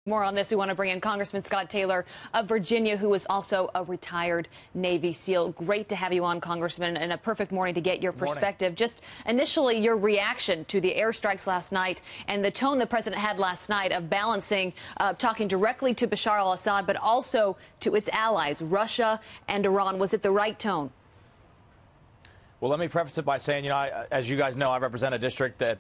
More on this, we want to bring in Congressman Scot Taylor of Virginia, who is also a retired Navy SEAL. Great to have you on, Congressman, and a perfect morning to get your perspective. Just initially, your reaction to the airstrikes last night and the tone the president had last night of balancing, talking directly to Bashar al-Assad, but also to its allies, Russia and Iran. Was it the right tone? Well, let me preface it by saying, as you guys know, I represent a district that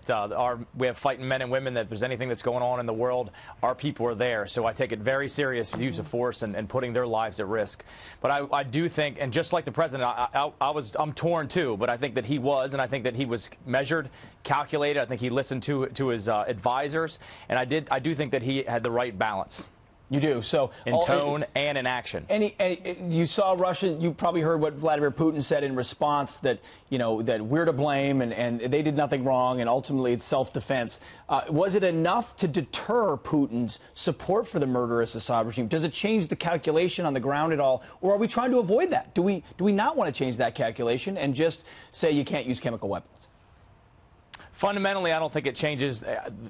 we have fighting men and women that if there's anything that's going on in the world, our people are there. So I take it very serious, use of force and putting their lives at risk. But I do think, and just like the president, I'm torn too, but I think that he was, and I think that he was measured, calculated. I think he listened to his advisors, and I do think that he had the right balance. You do. So in tone and in action. You saw Russia. You probably heard what Vladimir Putin said in response, that that we're to blame and they did nothing wrong, and ultimately it's self-defense. Was it enough to deter Putin's support for the murderous Assad regime? Does it change the calculation on the ground at all, or are we trying to avoid that? Do we not want to change that calculation and just say you can't use chemical weapons? Fundamentally, I don't think it changes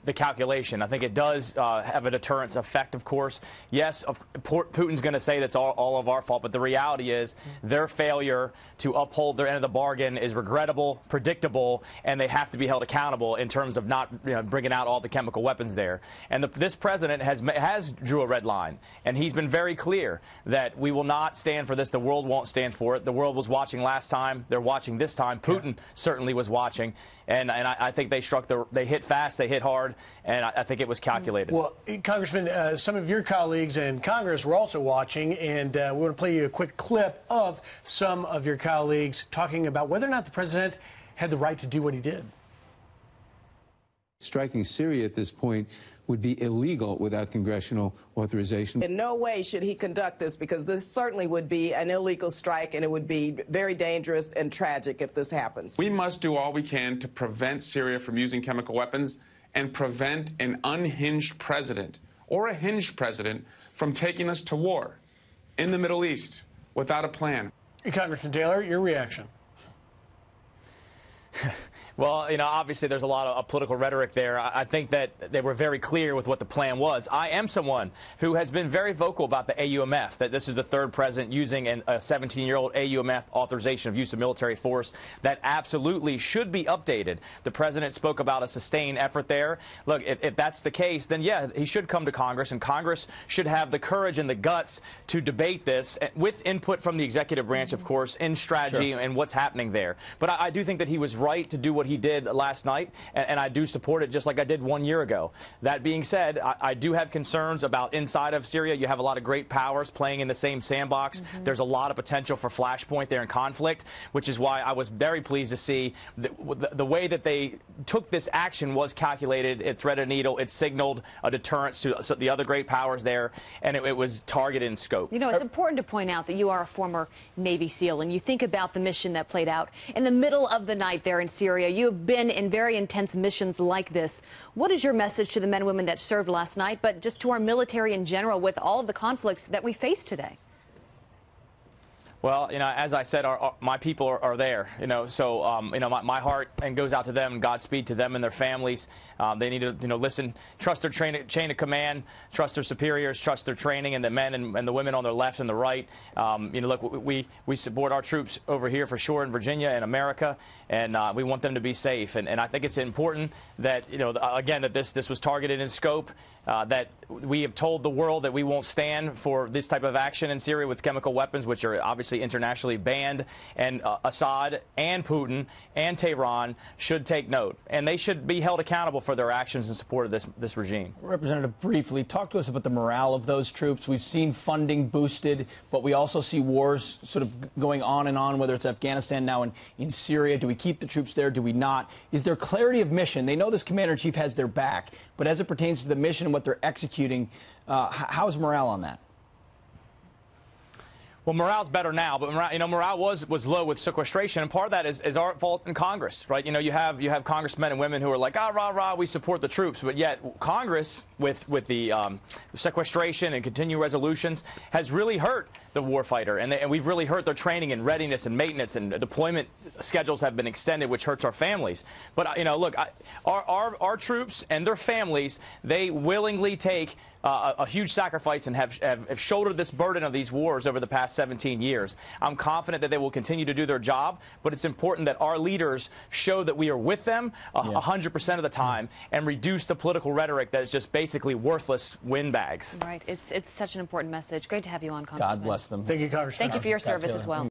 the calculation. I think it does have a deterrence effect, of course. Yes, Putin's going to say that's all of our fault, but the reality is their failure to uphold their end of the bargain is regrettable, predictable, and they have to be held accountable in terms of not bringing out all the chemical weapons there. And this president has drew a red line, and he's been very clear that we will not stand for this. The world won't stand for it. The world was watching last time. They're watching this time. Putin certainly was watching, and I think they hit fast, they hit hard, and I think it was calculated. Well, Congressman, some of your colleagues in Congress were also watching, and we want to play you a quick clip of some of your colleagues talking about whether or not the president had the right to do what he did. Striking Syria at this point would be illegal without congressional authorization. In no way should he conduct this, because this certainly would be an illegal strike, and it would be very dangerous and tragic if this happens. We must do all we can to prevent Syria from using chemical weapons and prevent an unhinged president or a hinged president from taking us to war in the Middle East without a plan. Congressman Taylor, your reaction? Well, obviously there's a lot of political rhetoric there. I think that they were very clear with what the plan was. I am someone who has been very vocal about the AUMF, that this is the third president using a 17-year-old AUMF authorization of use of military force that absolutely should be updated. The president spoke about a sustained effort there. Look, if that's the case, then yeah, he should come to Congress, and Congress should have the courage and the guts to debate this with input from the executive branch, of course, in strategy and what's happening there. But I do think that he was right to do what he did last night, and I do support it just like I did 1 year ago. That being said, I do have concerns about inside of Syria. You have a lot of great powers playing in the same sandbox. There's a lot of potential for flashpoint there in conflict, which is why I was very pleased to see the way that they took this action was calculated. It threaded a needle. It signaled a deterrence to the other great powers there, and it was targeted in scope. It's important to point out that you are a former Navy SEAL, and you think about the mission that played out in the middle of the night there in Syria. You have been in very intense missions like this. What is your message to the men and women that served last night, but just to our military in general with all of the conflicts that we face today? Well, as I said, my people are there, so, my heart goes out to them, and Godspeed to them and their families. They need to, listen, trust their chain of command, trust their superiors, trust their training, and the men and the women on their left and the right. Look, we support our troops over here for sure in Virginia and America, and we want them to be safe. And I think it's important that, again, that this was targeted in scope, that we have told the world that we won't stand for this type of action in Syria with chemical weapons, which are obviously internationally banned, and Assad and Putin and Tehran should take note, and they should be held accountable for their actions in support of this regime. Representative, briefly, talk to us about the morale of those troops. We've seen funding boosted, but we also see wars sort of going on and on, whether it's Afghanistan now in Syria. Do we keep the troops there? Do we not? Is there clarity of mission? They know this commander-in-chief has their back, but as it pertains to the mission and what they're executing, how's morale on that? Well, morale's better now, but morale was low with sequestration, and part of that is our fault in Congress, right? You have congressmen and women who are like, rah, rah, we support the troops, but yet Congress, with the sequestration and continued resolutions, has really hurt the warfighter, and we've really hurt their training and readiness and maintenance, and deployment schedules have been extended, which hurts our families. But look, our troops and their families, they willingly take a huge sacrifice and have shouldered this burden of these wars over the past 17 years. I'm confident that they will continue to do their job, but it's important that our leaders show that we are with them 100% of the time and reduce the political rhetoric that is just basically worthless windbags. Right. It's such an important message. Great to have you on, Congressman. God bless them. Thank you, Congressman. Thank you for your service as well.